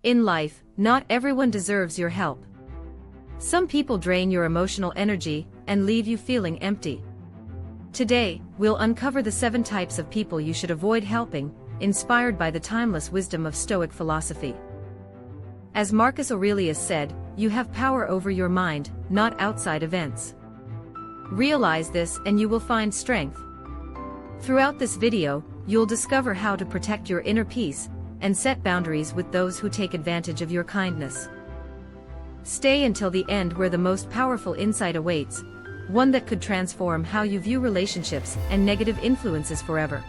In life, not everyone deserves your help. Some people drain your emotional energy and leave you feeling empty. Today, we'll uncover the 7 types of people you should avoid helping, inspired by the timeless wisdom of Stoic philosophy. As Marcus Aurelius said, you have power over your mind, not outside events. Realize this and you will find strength. Throughout this video, you'll discover how to protect your inner peace and set boundaries with those who take advantage of your kindness. Stay until the end where the most powerful insight awaits, one that could transform how you view relationships and negative influences forever.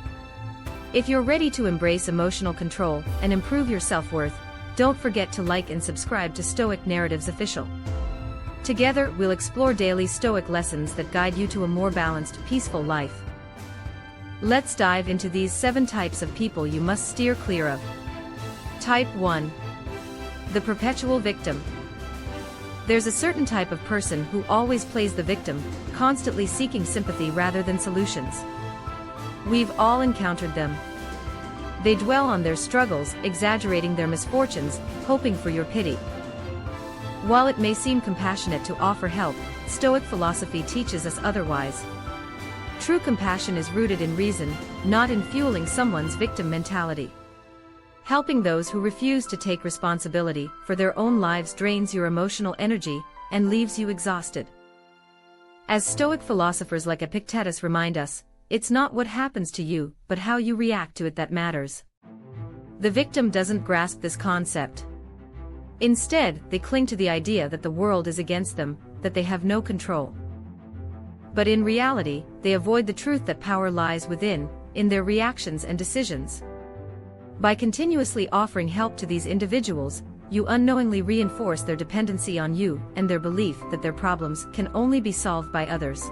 If you're ready to embrace emotional control and improve your self-worth, don't forget to like and subscribe to Stoic Narratives Official. Together, we'll explore daily Stoic lessons that guide you to a more balanced, peaceful life. Let's dive into these 7 types of people you must steer clear of. Type 1. The perpetual victim. There's a certain type of person who always plays the victim, constantly seeking sympathy rather than solutions. We've all encountered them. They dwell on their struggles, exaggerating their misfortunes, hoping for your pity. While it may seem compassionate to offer help, Stoic philosophy teaches us otherwise. True compassion is rooted in reason, not in fueling someone's victim mentality. Helping those who refuse to take responsibility for their own lives drains your emotional energy and leaves you exhausted. As Stoic philosophers like Epictetus remind us, it's not what happens to you, but how you react to it that matters. The victim doesn't grasp this concept. Instead, they cling to the idea that the world is against them, that they have no control. But in reality, they avoid the truth that power lies within, in their reactions and decisions. By continuously offering help to these individuals, you unknowingly reinforce their dependency on you and their belief that their problems can only be solved by others.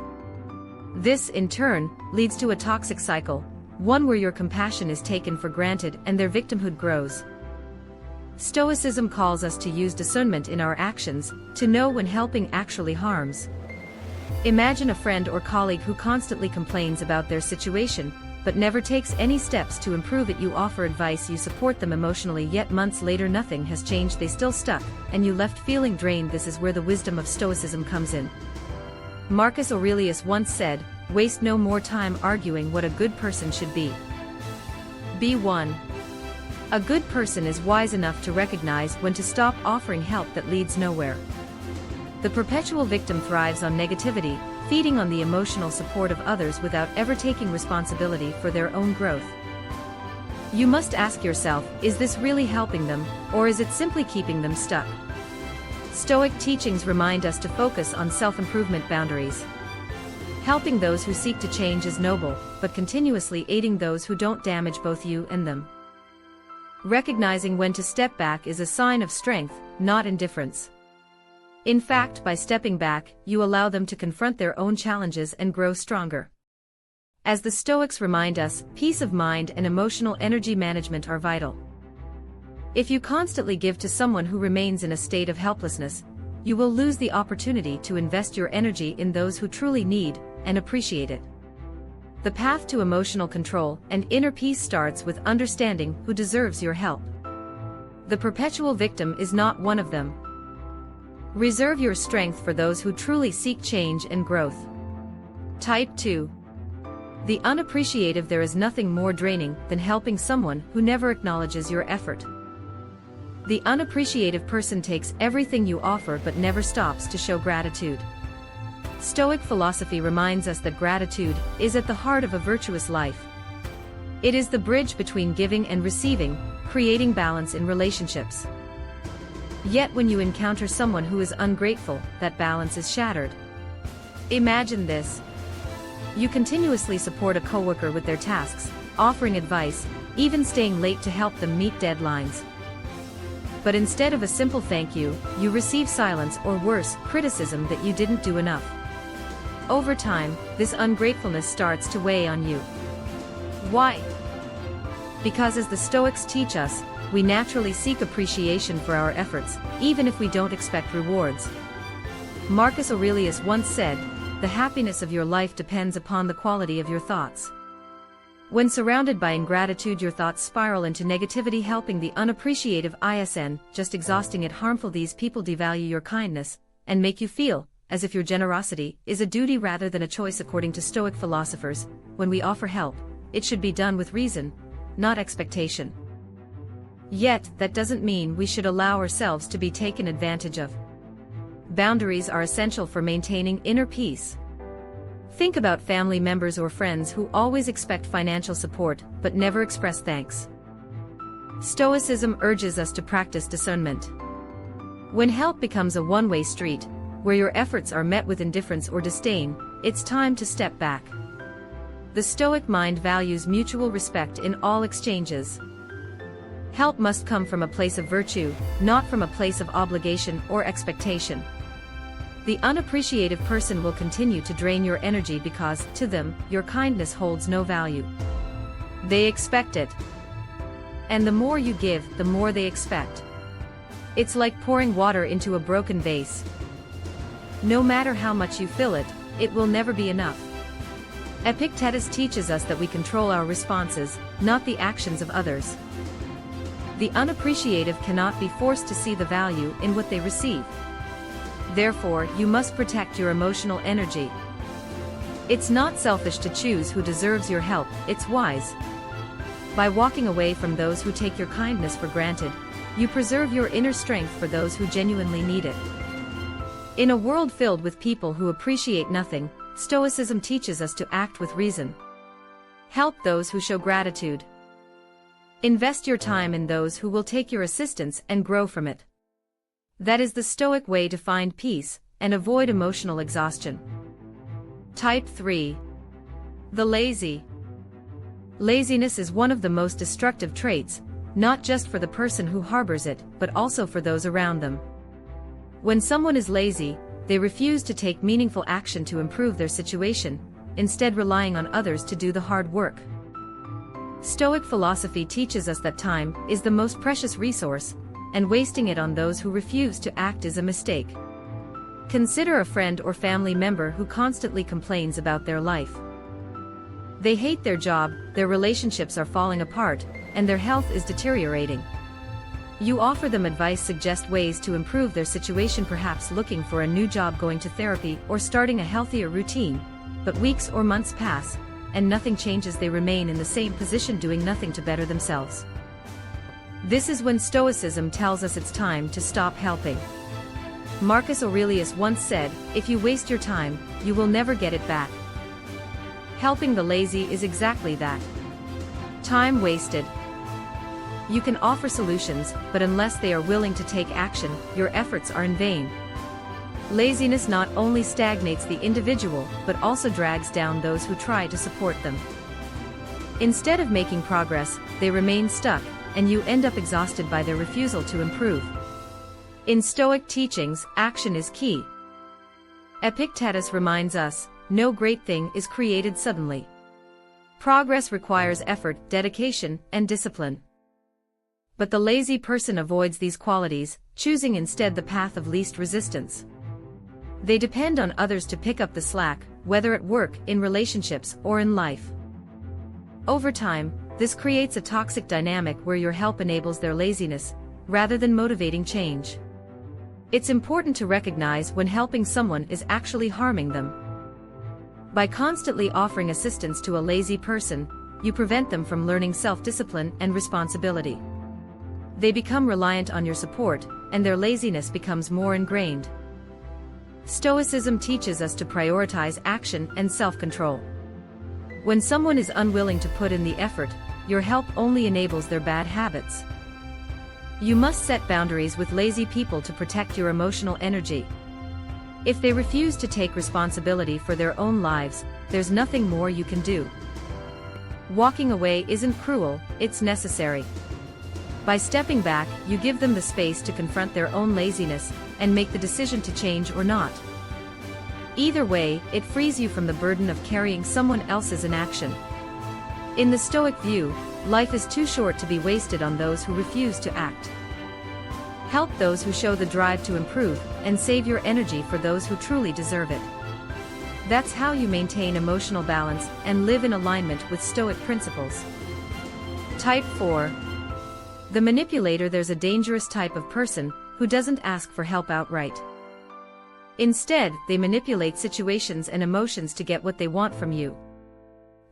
This, in turn, leads to a toxic cycle, one where your compassion is taken for granted and their victimhood grows. Stoicism calls us to use discernment in our actions, to know when helping actually harms. Imagine a friend or colleague who constantly complains about their situation, but never takes any steps to improve it. You offer advice, you support them emotionally, yet months later nothing has changed, they still stuck, and you left feeling drained. This is where the wisdom of Stoicism comes in. Marcus Aurelius once said, "Waste no more time arguing what a good person should be. Be one." A good person is wise enough to recognize when to stop offering help that leads nowhere. The perpetual victim thrives on negativity, feeding on the emotional support of others without ever taking responsibility for their own growth. You must ask yourself, is this really helping them, or is it simply keeping them stuck? Stoic teachings remind us to focus on self-improvement boundaries. Helping those who seek to change is noble, but continuously aiding those who don't damage both you and them. Recognizing when to step back is a sign of strength, not indifference. In fact, by stepping back, you allow them to confront their own challenges and grow stronger. As the Stoics remind us, peace of mind and emotional energy management are vital. If you constantly give to someone who remains in a state of helplessness, you will lose the opportunity to invest your energy in those who truly need and appreciate it. The path to emotional control and inner peace starts with understanding who deserves your help. The perpetual victim is not one of them. Reserve your strength for those who truly seek change and growth. Type 2. The unappreciative. There is nothing more draining than helping someone who never acknowledges your effort. The unappreciative person takes everything you offer but never stops to show gratitude. Stoic philosophy reminds us that gratitude is at the heart of a virtuous life. It is the bridge between giving and receiving, creating balance in relationships. Yet when you encounter someone who is ungrateful, that balance is shattered. Imagine this. You continuously support a coworker with their tasks, offering advice, even staying late to help them meet deadlines. But instead of a simple thank you, you receive silence or worse, criticism that you didn't do enough. Over time, this ungratefulness starts to weigh on you. Why? Because as the Stoics teach us, we naturally seek appreciation for our efforts, even if we don't expect rewards. Marcus Aurelius once said, "The happiness of your life depends upon the quality of your thoughts." When surrounded by ingratitude, your thoughts spiral into negativity, helping the unappreciative ISN, just exhausting it harmful. These people devalue your kindness and make you feel as if your generosity is a duty rather than a choice. According to Stoic philosophers, when we offer help, it should be done with reason, not expectation. Yet, that doesn't mean we should allow ourselves to be taken advantage of. Boundaries are essential for maintaining inner peace. Think about family members or friends who always expect financial support but never express thanks. Stoicism urges us to practice discernment. When help becomes a one-way street, where your efforts are met with indifference or disdain, it's time to step back. The Stoic mind values mutual respect in all exchanges. Help must come from a place of virtue, not from a place of obligation or expectation. The unappreciative person will continue to drain your energy because, to them, your kindness holds no value. They expect it. And the more you give, the more they expect. It's like pouring water into a broken vase. No matter how much you fill it, it will never be enough. Epictetus teaches us that we control our responses, not the actions of others. The unappreciative cannot be forced to see the value in what they receive. Therefore, you must protect your emotional energy. It's not selfish to choose who deserves your help, it's wise. By walking away from those who take your kindness for granted, you preserve your inner strength for those who genuinely need it. In a world filled with people who appreciate nothing, Stoicism teaches us to act with reason. Help those who show gratitude. Invest your time in those who will take your assistance and grow from it. That is the Stoic way to find peace and avoid emotional exhaustion. Type 3. The lazy. Laziness is one of the most destructive traits, not just for the person who harbors it, but also for those around them. When someone is lazy, they refuse to take meaningful action to improve their situation, instead relying on others to do the hard work. Stoic philosophy teaches us that time is the most precious resource, and wasting it on those who refuse to act is a mistake. Consider a friend or family member who constantly complains about their life. They hate their job, their relationships are falling apart, and their health is deteriorating. You offer them advice, suggest ways to improve their situation, perhaps looking for a new job, going to therapy, or starting a healthier routine, but weeks or months pass, and nothing changes. They remain in the same position, doing nothing to better themselves. This is when Stoicism tells us it's time to stop helping. Marcus Aurelius once said, "If you waste your time, you will never get it back." Helping the lazy is exactly that. Time wasted. You can offer solutions, but unless they are willing to take action, your efforts are in vain. Laziness not only stagnates the individual, but also drags down those who try to support them. Instead of making progress, they remain stuck, and you end up exhausted by their refusal to improve. In Stoic teachings, action is key. Epictetus reminds us, no great thing is created suddenly. Progress requires effort, dedication, and discipline. But the lazy person avoids these qualities, choosing instead the path of least resistance. They depend on others to pick up the slack, whether at work, in relationships, or in life. Over time, this creates a toxic dynamic where your help enables their laziness, rather than motivating change. It's important to recognize when helping someone is actually harming them. By constantly offering assistance to a lazy person, you prevent them from learning self-discipline and responsibility. They become reliant on your support, and their laziness becomes more ingrained. Stoicism teaches us to prioritize action and self-control. When someone is unwilling to put in the effort, your help only enables their bad habits. You must set boundaries with lazy people to protect your emotional energy. If they refuse to take responsibility for their own lives, there's nothing more you can do. Walking away isn't cruel, it's necessary. By stepping back, you give them the space to confront their own laziness and make the decision to change or not. Either way, it frees you from the burden of carrying someone else's inaction. In the Stoic view, life is too short to be wasted on those who refuse to act. Help those who show the drive to improve, and save your energy for those who truly deserve it. That's how you maintain emotional balance and live in alignment with Stoic principles. Type 4. The manipulator. There's a dangerous type of person who doesn't ask for help outright. Instead, they manipulate situations and emotions to get what they want from you.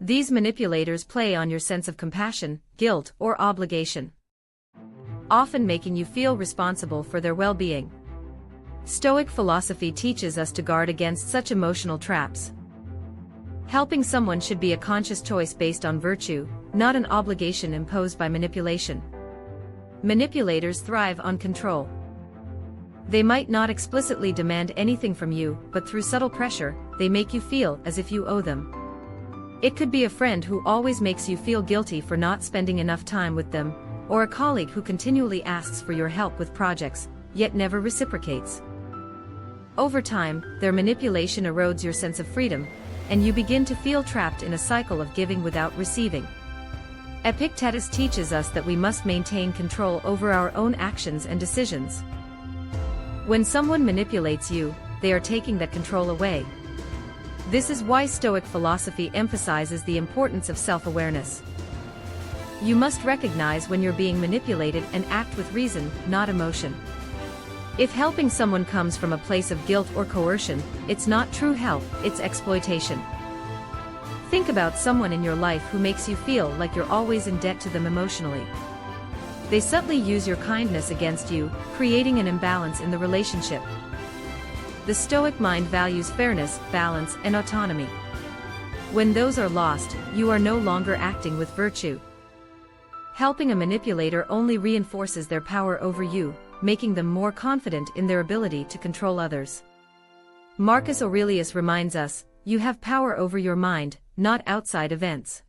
These manipulators play on your sense of compassion, guilt, or obligation, often making you feel responsible for their well-being. Stoic philosophy teaches us to guard against such emotional traps. Helping someone should be a conscious choice based on virtue, not an obligation imposed by manipulation. Manipulators thrive on control. They might not explicitly demand anything from you, but through subtle pressure, they make you feel as if you owe them. It could be a friend who always makes you feel guilty for not spending enough time with them, or a colleague who continually asks for your help with projects, yet never reciprocates. Over time, their manipulation erodes your sense of freedom, and you begin to feel trapped in a cycle of giving without receiving. Epictetus teaches us that we must maintain control over our own actions and decisions. When someone manipulates you, they are taking that control away. This is why Stoic philosophy emphasizes the importance of self-awareness. You must recognize when you're being manipulated and act with reason, not emotion. If helping someone comes from a place of guilt or coercion, it's not true help, it's exploitation. Think about someone in your life who makes you feel like you're always in debt to them emotionally. They subtly use your kindness against you, creating an imbalance in the relationship. The Stoic mind values fairness, balance, and autonomy. When those are lost, you are no longer acting with virtue. Helping a manipulator only reinforces their power over you, making them more confident in their ability to control others. Marcus Aurelius reminds us, you have power over your mind, not outside events.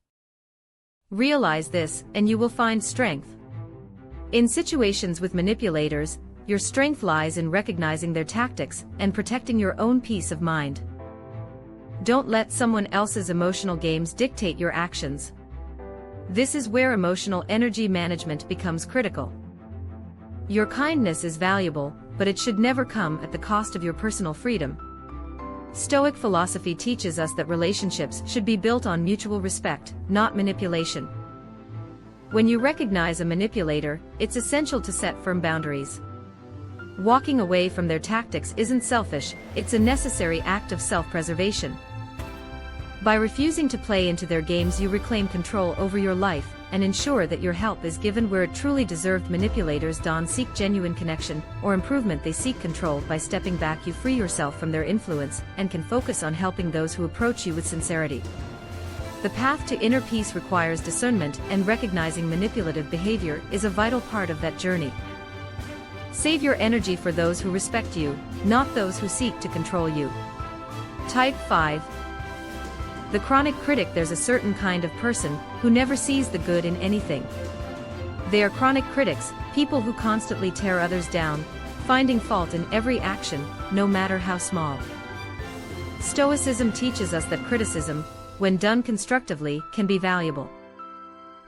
Realize this, and you will find strength. In situations with manipulators, your strength lies in recognizing their tactics and protecting your own peace of mind. Don't let someone else's emotional games dictate your actions. This is where emotional energy management becomes critical. Your kindness is valuable, but it should never come at the cost of your personal freedom. Stoic philosophy teaches us that relationships should be built on mutual respect, not manipulation. When you recognize a manipulator, it's essential to set firm boundaries. Walking away from their tactics isn't selfish, it's a necessary act of self-preservation. By refusing to play into their games, you reclaim control over your life and ensure that your help is given where it truly deserved. Manipulators don't seek genuine connection or improvement, they seek control. By stepping back, you free yourself from their influence and can focus on helping those who approach you with sincerity. The path to inner peace requires discernment, and recognizing manipulative behavior is a vital part of that journey. Save your energy for those who respect you, not those who seek to control you. Type 5. The chronic critic. There's a certain kind of person who never sees the good in anything. They are chronic critics, people who constantly tear others down, finding fault in every action, no matter how small. Stoicism teaches us that criticism, when done constructively, can be valuable.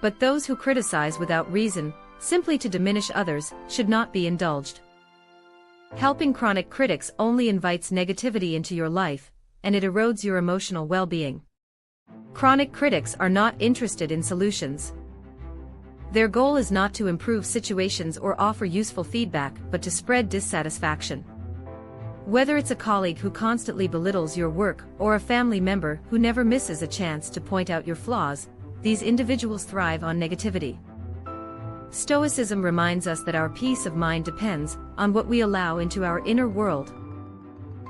But those who criticize without reason, simply to diminish others, should not be indulged. Helping chronic critics only invites negativity into your life, and it erodes your emotional well-being. Chronic critics are not interested in solutions. Their goal is not to improve situations or offer useful feedback, but to spread dissatisfaction. Whether it's a colleague who constantly belittles your work or a family member who never misses a chance to point out your flaws, these individuals thrive on negativity. Stoicism reminds us that our peace of mind depends on what we allow into our inner world.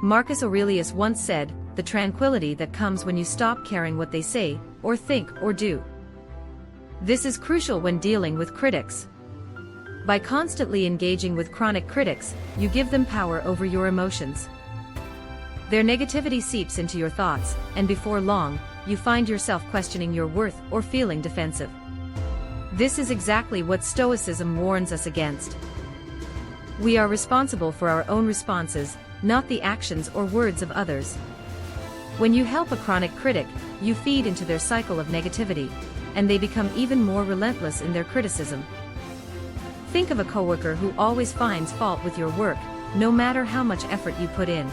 Marcus Aurelius once said, "The tranquility that comes when you stop caring what they say, or think, or do." This is crucial when dealing with critics. By constantly engaging with chronic critics, you give them power over your emotions. Their negativity seeps into your thoughts, and before long, you find yourself questioning your worth or feeling defensive. This is exactly what Stoicism warns us against. We are responsible for our own responses, not the actions or words of others. When you help a chronic critic, you feed into their cycle of negativity, and they become even more relentless in their criticism. Think of a coworker who always finds fault with your work, no matter how much effort you put in.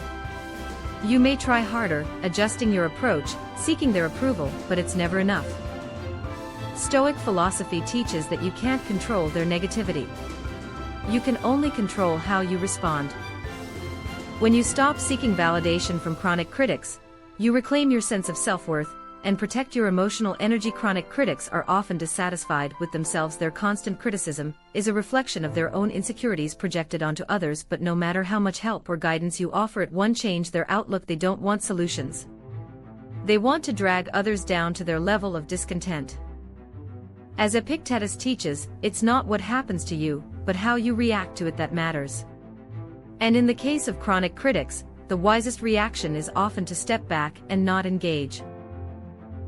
You may try harder, adjusting your approach, seeking their approval, but it's never enough. Stoic philosophy teaches that you can't control their negativity. You can only control how you respond. When you stop seeking validation from chronic critics, you reclaim your sense of self-worth and protect your emotional energy. Chronic critics are often dissatisfied with themselves. Their constant criticism is a reflection of their own insecurities projected onto others, but no matter how much help or guidance you offer, it won't change their outlook. They don't want solutions. They want to drag others down to their level of discontent. As Epictetus teaches, it's not what happens to you, but how you react to it that matters. And in the case of chronic critics, the wisest reaction is often to step back and not engage.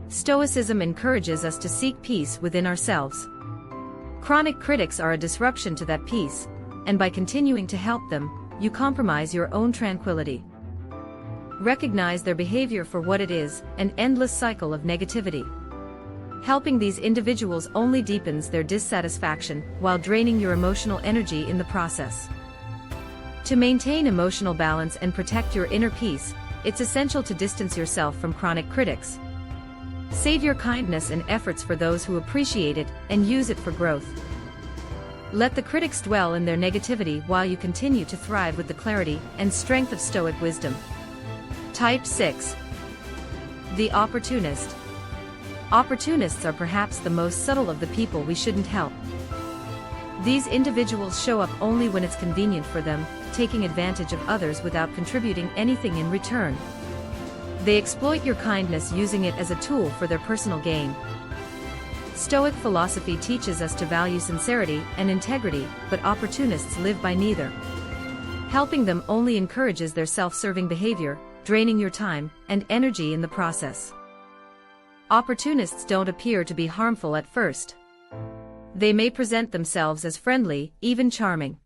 Stoicism encourages us to seek peace within ourselves. Chronic critics are a disruption to that peace, and by continuing to help them, you compromise your own tranquility. Recognize their behavior for what it is, an endless cycle of negativity. Helping these individuals only deepens their dissatisfaction while draining your emotional energy in the process. To maintain emotional balance and protect your inner peace, it's essential to distance yourself from chronic critics. Save your kindness and efforts for those who appreciate it and use it for growth. Let the critics dwell in their negativity while you continue to thrive with the clarity and strength of Stoic wisdom. Type 6. The opportunist. Opportunists are perhaps the most subtle of the people we shouldn't help. These individuals show up only when it's convenient for them, taking advantage of others without contributing anything in return. They exploit your kindness, using it as a tool for their personal gain. Stoic philosophy teaches us to value sincerity and integrity, but opportunists live by neither. Helping them only encourages their self-serving behavior, draining your time and energy in the process. Opportunists don't appear to be harmful at first. They may present themselves as friendly, even charming.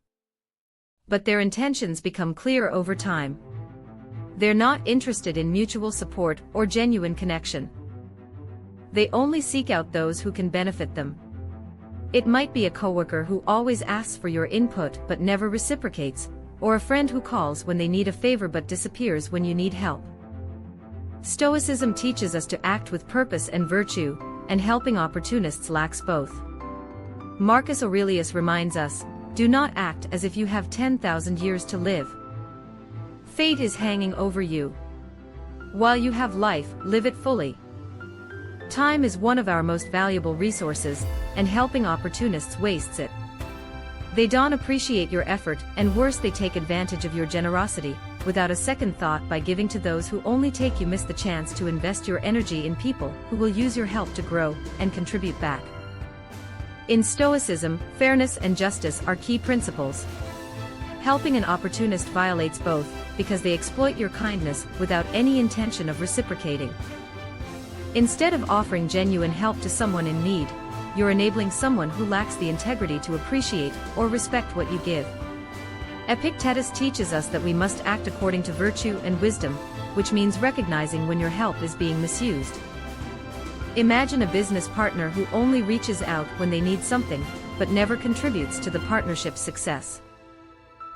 But their intentions become clear over time. They're not interested in mutual support or genuine connection. They only seek out those who can benefit them. It might be a coworker who always asks for your input but never reciprocates, or a friend who calls when they need a favor but disappears when you need help. Stoicism teaches us to act with purpose and virtue, and helping opportunists lacks both. Marcus Aurelius reminds us, do not act as if you have 10,000 years to live. Fate is hanging over you. While you have life, live it fully. Time is one of our most valuable resources, and helping opportunists wastes it. They don't appreciate your effort, and worse, they take advantage of your generosity, without a second thought. By giving to those who only take, you miss the chance to invest your energy in people who will use your help to grow and contribute back. In Stoicism, fairness and justice are key principles. Helping an opportunist violates both, because they exploit your kindness without any intention of reciprocating. Instead of offering genuine help to someone in need, you're enabling someone who lacks the integrity to appreciate or respect what you give. Epictetus teaches us that we must act according to virtue and wisdom, which means recognizing when your help is being misused. Imagine a business partner who only reaches out when they need something, but never contributes to the partnership's success.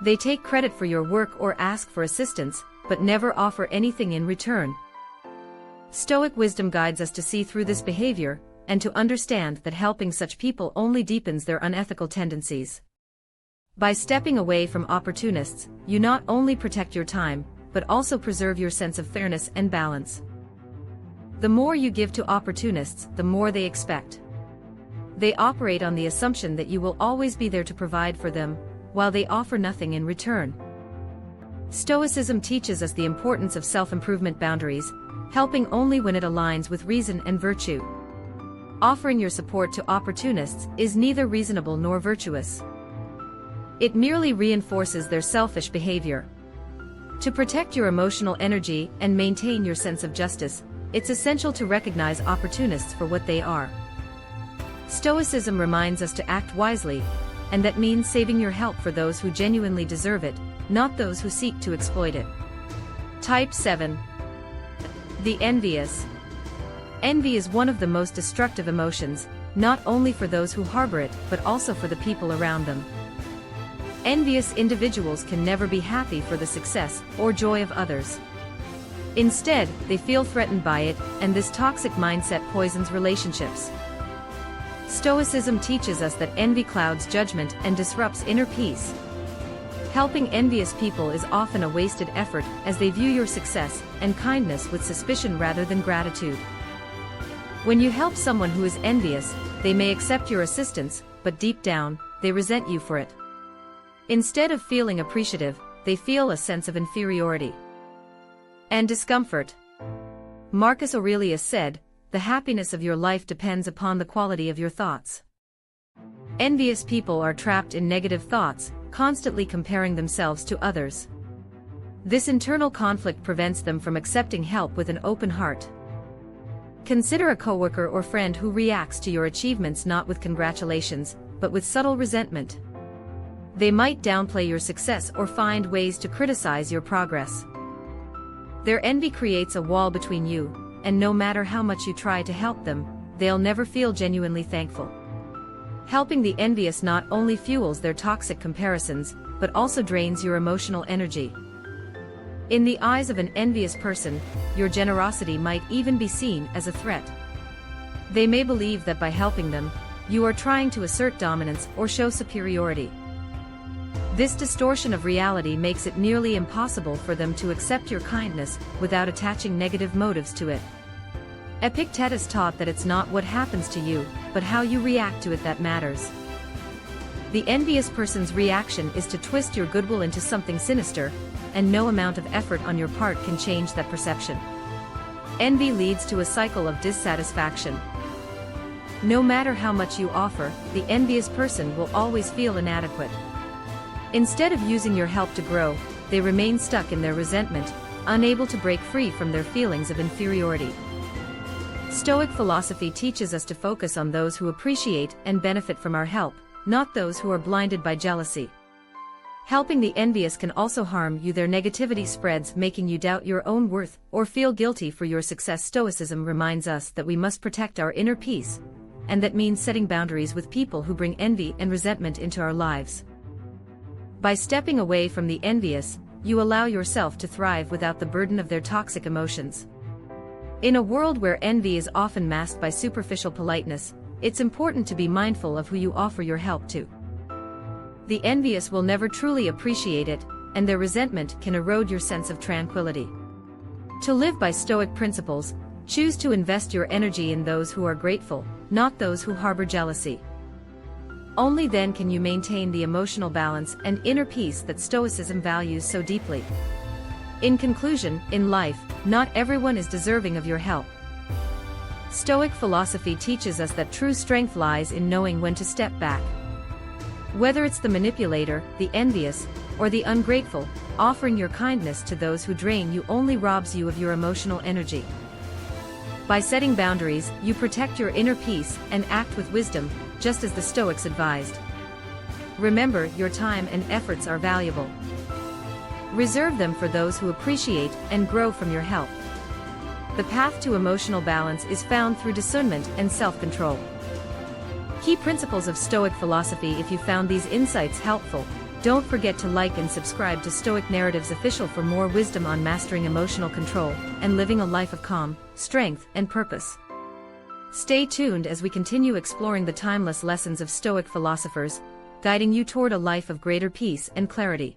They take credit for your work or ask for assistance, but never offer anything in return. Stoic wisdom guides us to see through this behavior, and to understand that helping such people only deepens their unethical tendencies. By stepping away from opportunists, you not only protect your time, but also preserve your sense of fairness and balance. The more you give to opportunists, the more they expect. They operate on the assumption that you will always be there to provide for them, while they offer nothing in return. Stoicism teaches us the importance of self-improvement boundaries, helping only when it aligns with reason and virtue. Offering your support to opportunists is neither reasonable nor virtuous. It merely reinforces their selfish behavior. To protect your emotional energy and maintain your sense of justice, it's essential to recognize opportunists for what they are. Stoicism reminds us to act wisely, and that means saving your help for those who genuinely deserve it, not those who seek to exploit it. Type 7. The envious. Envy is one of the most destructive emotions, not only for those who harbor it, but also for the people around them. Envious individuals can never be happy for the success or joy of others. Instead, they feel threatened by it, and this toxic mindset poisons relationships. Stoicism teaches us that envy clouds judgment and disrupts inner peace. Helping envious people is often a wasted effort, as they view your success and kindness with suspicion rather than gratitude. When you help someone who is envious, they may accept your assistance, but deep down, they resent you for it. Instead of feeling appreciative, they feel a sense of inferiority and discomfort. Marcus Aurelius said, "The happiness of your life depends upon the quality of your thoughts." Envious people are trapped in negative thoughts, constantly comparing themselves to others. This internal conflict prevents them from accepting help with an open heart. Consider a coworker or friend who reacts to your achievements not with congratulations, but with subtle resentment. They might downplay your success or find ways to criticize your progress. Their envy creates a wall between you, and no matter how much you try to help them, they'll never feel genuinely thankful. Helping the envious not only fuels their toxic comparisons, but also drains your emotional energy. In the eyes of an envious person, your generosity might even be seen as a threat. They may believe that by helping them, you are trying to assert dominance or show superiority. This distortion of reality makes it nearly impossible for them to accept your kindness without attaching negative motives to it. Epictetus taught that it's not what happens to you, but how you react to it that matters. The envious person's reaction is to twist your goodwill into something sinister, and no amount of effort on your part can change that perception. Envy leads to a cycle of dissatisfaction. No matter how much you offer, the envious person will always feel inadequate. Instead of using your help to grow, they remain stuck in their resentment, unable to break free from their feelings of inferiority. Stoic philosophy teaches us to focus on those who appreciate and benefit from our help, not those who are blinded by jealousy. Helping the envious can also harm you. Their negativity spreads, making you doubt your own worth or feel guilty for your success. Stoicism reminds us that we must protect our inner peace, and that means setting boundaries with people who bring envy and resentment into our lives. By stepping away from the envious, you allow yourself to thrive without the burden of their toxic emotions. In a world where envy is often masked by superficial politeness, it's important to be mindful of who you offer your help to. The envious will never truly appreciate it, and their resentment can erode your sense of tranquility. To live by Stoic principles, choose to invest your energy in those who are grateful, not those who harbor jealousy. Only then can you maintain the emotional balance and inner peace that Stoicism values so deeply. In conclusion, in life, not everyone is deserving of your help. Stoic philosophy teaches us that true strength lies in knowing when to step back. Whether it's the manipulator, the envious, or the ungrateful, offering your kindness to those who drain you only robs you of your emotional energy. By setting boundaries, you protect your inner peace and act with wisdom, just as the Stoics advised. Remember, your time and efforts are valuable. Reserve them for those who appreciate and grow from your help. The path to emotional balance is found through discernment and self-control. Key principles of Stoic philosophy. If you found these insights helpful, don't forget to like and subscribe to Stoic Narratives Official for more wisdom on mastering emotional control and living a life of calm, strength, and purpose. Stay tuned as we continue exploring the timeless lessons of Stoic philosophers, guiding you toward a life of greater peace and clarity.